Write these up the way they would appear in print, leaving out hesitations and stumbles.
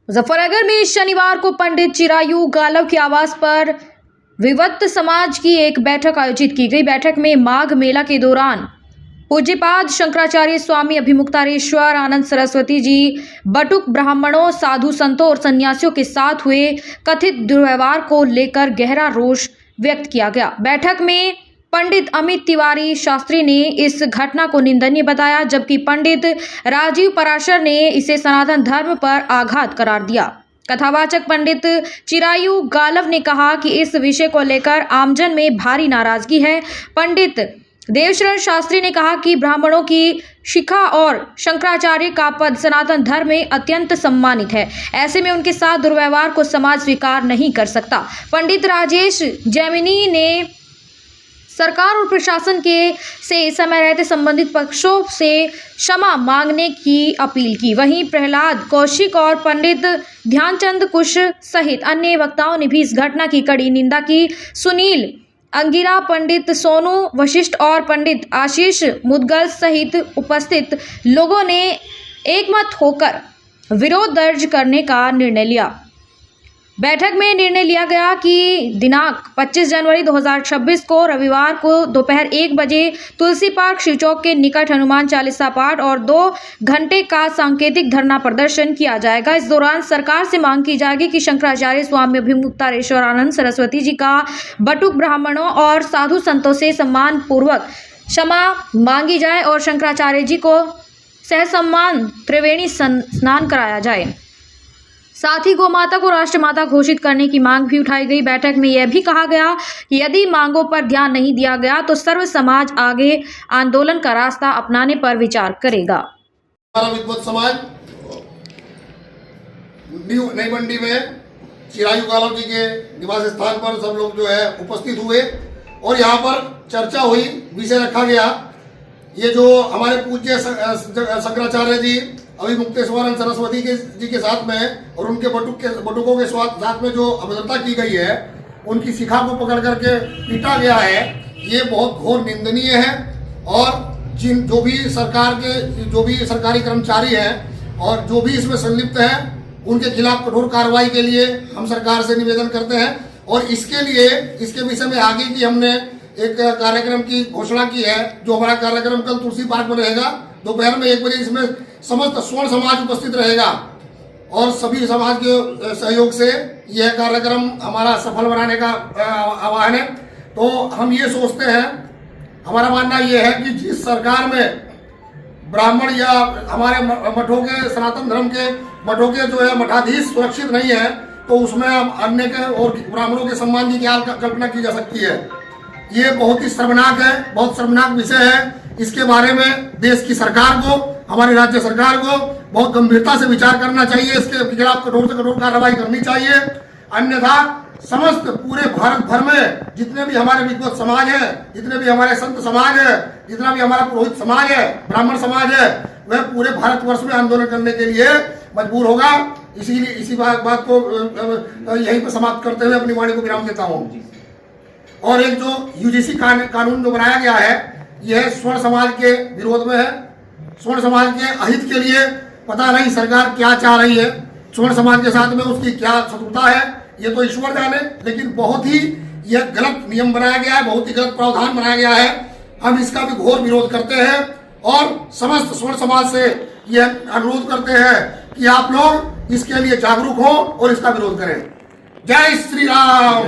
मुजफ्फरनगर में शनिवार को पंडित चिरायु गालव के आवास पर विवक्त समाज की एक बैठक आयोजित की गई। बैठक में माघ मेला के दौरान पूज्यपाद शंकराचार्य स्वामी अभिमुक्तारेश्वर आनंद सरस्वती जी बटुक ब्राह्मणों, साधु संतों और सन्यासियों के साथ हुए कथित दुर्व्यवहार को लेकर गहरा रोष व्यक्त किया गया। बैठक में पंडित अमित तिवारी शास्त्री ने इस घटना को निंदनीय बताया, जबकि पंडित राजीव पराशर ने इसे सनातन धर्म पर आघात करार दिया। कथावाचक पंडित चिरायु गालव ने कहा कि इस विषय को लेकर आमजन में भारी नाराजगी है। पंडित देवशरण शास्त्री ने कहा कि ब्राह्मणों की शिखा और शंकराचार्य का पद सनातन धर्म में अत्यंत सम्मानित है। ऐसे में उनके साथ दुर्व्यवहार को समाज स्वीकार नहीं कर सकता। पंडित राजेश जैमिनी ने सरकार और प्रशासन से समय रहते संबंधित पक्षों से क्षमा मांगने की अपील की। वहीं प्रहलाद कौशिक और पंडित ध्यानचंद कुश सहित अन्य वक्ताओं ने भी इस घटना की कड़ी निंदा की। सुनील अंगिरा, पंडित सोनू वशिष्ठ और पंडित आशीष मुदगल सहित उपस्थित लोगों ने एकमत होकर विरोध दर्ज करने का निर्णय लिया। बैठक में निर्णय लिया गया कि दिनांक 25 जनवरी 2026 को रविवार को दोपहर 1 बजे तुलसी पार्क शिवचौक के निकट हनुमान चालीसा पाठ और 2 घंटे का सांकेतिक धरना प्रदर्शन किया जाएगा। इस दौरान सरकार से मांग की जाएगी कि शंकराचार्य स्वामी अभिमुक्तारेश्वर आनंद सरस्वती जी का बटुक ब्राह्मणों और साधु संतों से सम्मान पूर्वक क्षमा मांगी जाए और शंकराचार्य जी को सहसम्मान त्रिवेणी स्नान कराया जाए। साथ ही गौ माता को राष्ट्रमाता घोषित करने की मांग भी उठाई गई। बैठक में यह भी कहा गया कि यदि मांगों पर ध्यान नहीं दिया गया तो सर्व समाज आगे आंदोलन का रास्ता अपनाने पर विचार करेगा। हमारा विद्वत समाज नई मंडी में चिरायु गालव जी के निवास स्थान पर सब लोग जो है उपस्थित हुए और यहाँ पर चर्चा हुई, विषय रखा गया। ये जो हमारे पूज्य शंकराचार्य जी अभिमुक्तेश्वर सरस्वती जी के साथ में और उनके बटुकों के साथ में जो अभद्रता की गई है, उनकी शिखा को पकड़ करके पीटा गया है, ये बहुत घोर निंदनीय है। और जो भी सरकारी कर्मचारी हैं और जो भी इसमें संलिप्त हैं, उनके खिलाफ कठोर कार्रवाई के लिए हम सरकार से निवेदन करते हैं। और इसके विषय में आगे की हमने एक कार्यक्रम की घोषणा की है। जो हमारा कार्यक्रम कल तुलसी पार्क में रहेगा दोपहर में 1 बजे, इसमें समस्त स्वर्ण समाज उपस्थित रहेगा और सभी समाज के सहयोग से यह कार्यक्रम हमारा सफल बनाने का आह्वान है। तो हम ये सोचते हैं, हमारा मानना यह है कि जिस सरकार में ब्राह्मण या हमारे मठों के सनातन धर्म के मठों के जो है मठाधीश सुरक्षित नहीं है, तो उसमें अन्य के और ब्राह्मणों के सम्मान की क्या कल्पना की जा सकती है। ये बहुत ही शर्मनाक है, बहुत शर्मनाक विषय है। इसके बारे में देश की सरकार को, हमारी राज्य सरकार को बहुत गंभीरता से विचार करना चाहिए। इसके खिलाफ कठोर से कठोर कार्रवाई करनी चाहिए। अन्यथा समस्त पूरे भारत भर में जितने भी हमारे विद्वत समाज है, जितने भी हमारे संत समाज है, जितना भी हमारा पुरोहित समाज है, ब्राह्मण समाज है, वह पूरे भारतवर्ष में आंदोलन करने के लिए मजबूर होगा। इसीलिए इसी बात को यहीं पर समाप्त करते हुए अपनी वाणी को विराम देता हूँ। और एक जो यूजीसी कानून जो बनाया गया है, यह स्वर्ण समाज के विरोध में है। स्वर्ण समाज के अहित के लिए पता नहीं सरकार क्या चाह रही है, स्वर्ण समाज के साथ में उसकी क्या शत्रुता है, ये तो ईश्वर जाने। लेकिन बहुत ही यह गलत नियम बनाया गया है, बहुत ही गलत प्रावधान बनाया गया है। हम इसका भी घोर विरोध करते हैं और समस्त स्वर्ण समाज से यह अनुरोध करते हैं कि आप लोग इसके लिए जागरूक हो और इसका विरोध करें। जय श्री राम,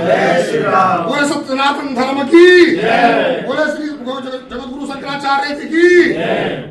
बोले सनातन धर्म की, बोले श्री जगत गुरु शंकराचार्य जी की।